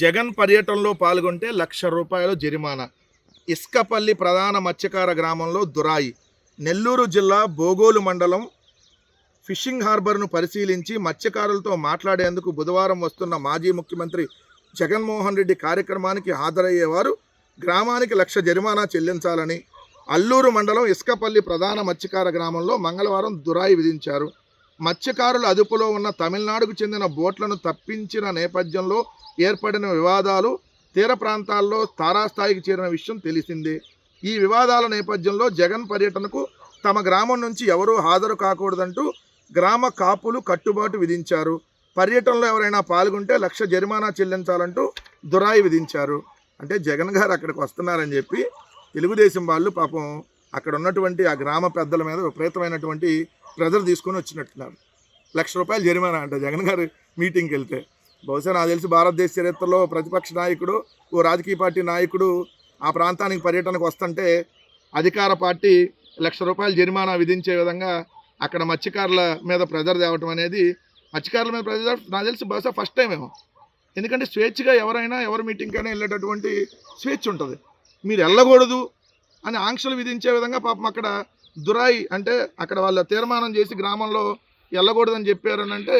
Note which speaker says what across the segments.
Speaker 1: జగన్ పర్యటనలో పాల్గొంటే ₹1,00,000 జరిమానా. ఇస్కపల్లి ప్రధాన మత్స్యకార గ్రామంలో దురాయి. నెల్లూరు జిల్లా బోగోలు మండలం ఫిషింగ్ హార్బర్ను పరిశీలించి మత్స్యకారులతో మాట్లాడేందుకు బుధవారం వస్తున్న మాజీ ముఖ్యమంత్రి జగన్మోహన్ రెడ్డి కార్యక్రమానికి హాజరయ్యేవారు గ్రామానికి ₹1,00,000 జరిమానా చెల్లించాలని అల్లూరు మండలం ఇస్కపల్లి ప్రధాన మత్స్యకార గ్రామంలో మంగళవారం దురాయి విధించారు. మత్స్యకారుల అదుపులో ఉన్న తమిళనాడుకు చెందిన బోట్లను తప్పించిన నేపథ్యంలో ఏర్పడిన వివాదాలు తీర ప్రాంతాల్లో తారాస్థాయికి చేరిన విషయం తెలిసిందే. ఈ వివాదాల నేపథ్యంలో జగన్ పర్యటనకు తమ గ్రామం నుంచి ఎవరూ హాజరు కాకూడదంటూ గ్రామ కాపులు కట్టుబాటు విధించారు. పర్యటనలో ఎవరైనా పాల్గొంటే ₹1,00,000 జరిమానా చెల్లించాలంటూ దురాయి విధించారు. అంటే జగన్ గారు అక్కడికి వస్తున్నారని చెప్పి తెలుగుదేశం వాళ్ళు పాపం అక్కడ ఉన్నటువంటి ఆ గ్రామ పెద్దల మీద విపరీతమైనటువంటి ప్రెజర్ తీసుకొని వచ్చినట్టున్నారు. ₹1,00,000 జరిమానా అంట జగన్ గారు మీటింగ్కి వెళ్తే. బహుశా నాకు తెలిసి భారతదేశ చరిత్రలో ప్రతిపక్ష నాయకుడు, ఓ రాజకీయ పార్టీ నాయకుడు ఆ ప్రాంతానికి పర్యటనకు వస్తుంటే అధికార పార్టీ ₹1,00,000 జరిమానా విధించే విధంగా అక్కడ మత్స్యకారుల మీద ప్రెజర్ తేవటం అనేది, మత్స్యకారుల మీద ప్రెజర్ నాకు తెలిసి బహుశా ఫస్ట్ టైం ఏమో. ఎందుకంటే స్వేచ్ఛగా ఎవరైనా ఎవరి మీటింగ్కైనా వెళ్ళేటటువంటి స్వేచ్ఛ ఉంటుంది. మీరు వెళ్ళకూడదు అని ఆంక్షలు విధించే విధంగా పాపం అక్కడ దురాయి, అంటే అక్కడ వాళ్ళ తీర్మానం చేసి గ్రామంలో వెళ్ళకూడదని చెప్పారని అంటే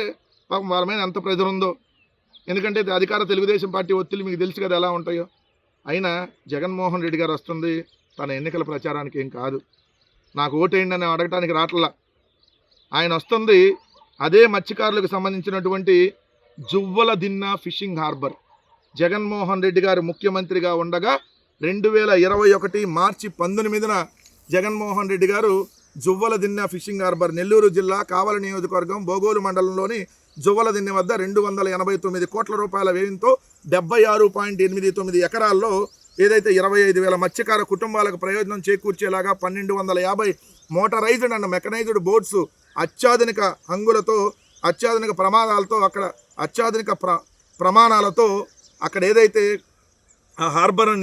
Speaker 1: పాపం వాళ్ళ మీద ఎంత ప్రెజర్ ఉందో. ఎందుకంటే అధికార తెలుగుదేశం పార్టీ ఒత్తిడి మీకు తెలుసు కదా ఎలా ఉంటాయో. అయినా జగన్మోహన్ రెడ్డి గారు వస్తుంది తన ఎన్నికల ప్రచారానికి ఏం కాదు, నాకు ఓటేయండి అని అడగటానికి రాట్లా. ఆయన వస్తుంది అదే మత్స్యకారులకు సంబంధించినటువంటి జువ్వల దిన్న ఫిషింగ్ హార్బర్. జగన్మోహన్ రెడ్డి గారు ముఖ్యమంత్రిగా ఉండగా 2021 మార్చి 19న జగన్మోహన్ రెడ్డి గారు జువ్వల దిన్న ఫిషింగ్ హార్బర్ నెల్లూరు జిల్లా కావలి నియోజకవర్గం బోగోలు మండలంలోని జువ్వల దిన్నె వద్ద 289 కోట్ల రూపాయల వ్యయంతో 76.89 ఎకరాల్లో ఏదైతే 25,000 మత్స్యకార కుటుంబాలకు ప్రయోజనం చేకూర్చేలాగా 1,250 మోటరైజ్డ్ అండ్ మెకనైజ్డ్ బోట్స్ అత్యాధునిక హంగులతో, అత్యాధునిక ప్రమాదాలతో, అక్కడ అత్యాధునిక ప్రమాణాలతో అక్కడ ఏదైతే ఆ హార్బర్ను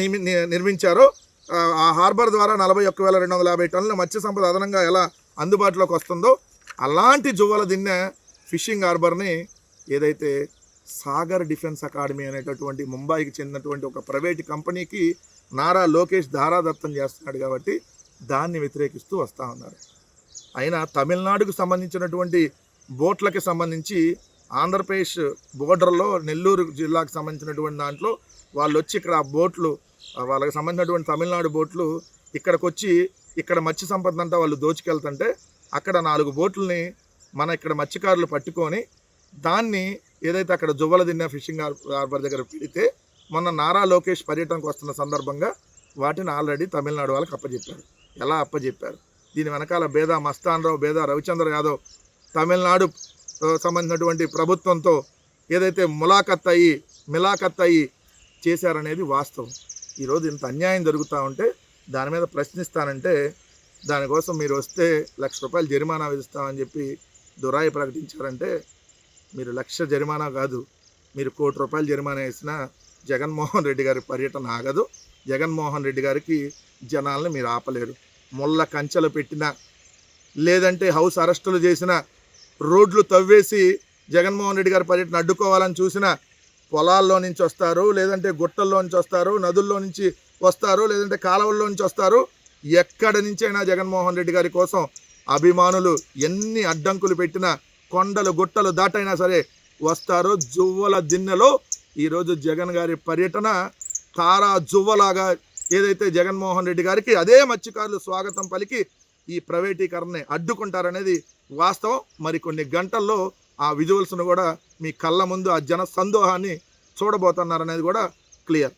Speaker 1: నిర్మించారో ఆ హార్బర్ ద్వారా 41,250 టన్నుల మత్స్య సంపద అదనంగా ఎలా అందుబాటులోకి వస్తుందో అలాంటి జువ్వల దిన్నె ఫిషింగ్ హార్బర్ని ఏదైతే సాగర్ డిఫెన్స్ అకాడమీ అనేటటువంటి ముంబైకి చెందినటువంటి ఒక ప్రైవేట్ కంపెనీకి నారా లోకేష్ ధారాదత్తం చేస్తున్నాడు కాబట్టి దాన్ని వ్యతిరేకిస్తూ వస్తూ ఉన్నారు. అయినా తమిళనాడుకు సంబంధించినటువంటి బోట్లకి సంబంధించి ఆంధ్రప్రదేశ్ బోర్డర్లో నెల్లూరు జిల్లాకు సంబంధించినటువంటి దాంట్లో వాళ్ళు వచ్చి ఇక్కడ ఆ బోట్లు, వాళ్ళకి సంబంధించినటువంటి తమిళనాడు బోట్లు ఇక్కడికి వచ్చి ఇక్కడ మత్స్య సంపద అంతా వాళ్ళు దోచుకెళ్తుంటే అక్కడ 4 బోట్లని మన ఇక్కడ మత్స్యకారులు పట్టుకొని దాన్ని ఏదైతే అక్కడ జువ్వల దిన్నె ఫిషింగ్ హార్బర్ దగ్గర పెడితే మొన్న నారా లోకేష్ పర్యటనకు వస్తున్న సందర్భంగా వాటిని ఆల్రెడీ తమిళనాడు వాళ్ళకి అప్పచెప్పారు. ఎలా అప్పచెప్పారు? దీని వెనకాల బేదా మస్తాన్ రావు, బేదా రవిచంద్ర యాదవ్ తమిళనాడు సంబంధించినటువంటి ప్రభుత్వంతో ఏదైతే మిలాఖత్ అయ్యి చేశారనేది వాస్తవం. ఈరోజు ఇంత అన్యాయం జరుగుతూ ఉంటే దాని మీద ప్రశ్నిస్తానంటే దానికోసం మీరు వస్తే ₹1,00,000 జరిమానా విధిస్తామని చెప్పి దురాయి ప్రకటించారంటే మీరు ₹1,00,000 జరిమానా కాదు, మీరు ₹1,00,00,000 జరిమానా వేసినా జగన్మోహన్ రెడ్డి గారి పర్యటన ఆగదు. జగన్మోహన్ రెడ్డి గారికి జనాల్ని మీరు ఆపలేరు. ముళ్ళ కంచెలు పెట్టినా, లేదంటే హౌస్ అరెస్టులు చేసిన, రోడ్లు తవ్వేసి జగన్మోహన్ రెడ్డి గారి పర్యటన అడ్డుకోవాలని చూసిన, పొలాల్లో నుంచి వస్తారు, లేదంటే గుట్టల్లో నుంచి వస్తారు, నదుల్లో నుంచి వస్తారు, లేదంటే కాలువల్లో నుంచి వస్తారు. ఎక్కడి నుంచైనా జగన్మోహన్ రెడ్డి గారి కోసం అభిమానులు ఎన్ని అడ్డంకులు పెట్టినా, కొండలు గుట్టలు దాటైనా సరే వస్తారు. జువ్వల దిన్నెలో ఈరోజు జగన్ గారి పర్యటన తారా జువ్వలాగా ఏదైతే జగన్మోహన్ రెడ్డి గారికి అదే మత్స్యకారులు స్వాగతం పలికి ఈ ప్రైవేటీకరణని అడ్డుకుంటారనేది వాస్తవం. మరికొన్ని గంటల్లో ఆ విజువల్స్ను కూడా మీ కళ్ళ ముందు ఆ జన సందోహాన్ని చూడబోతున్నారనేది కూడా క్లియర్.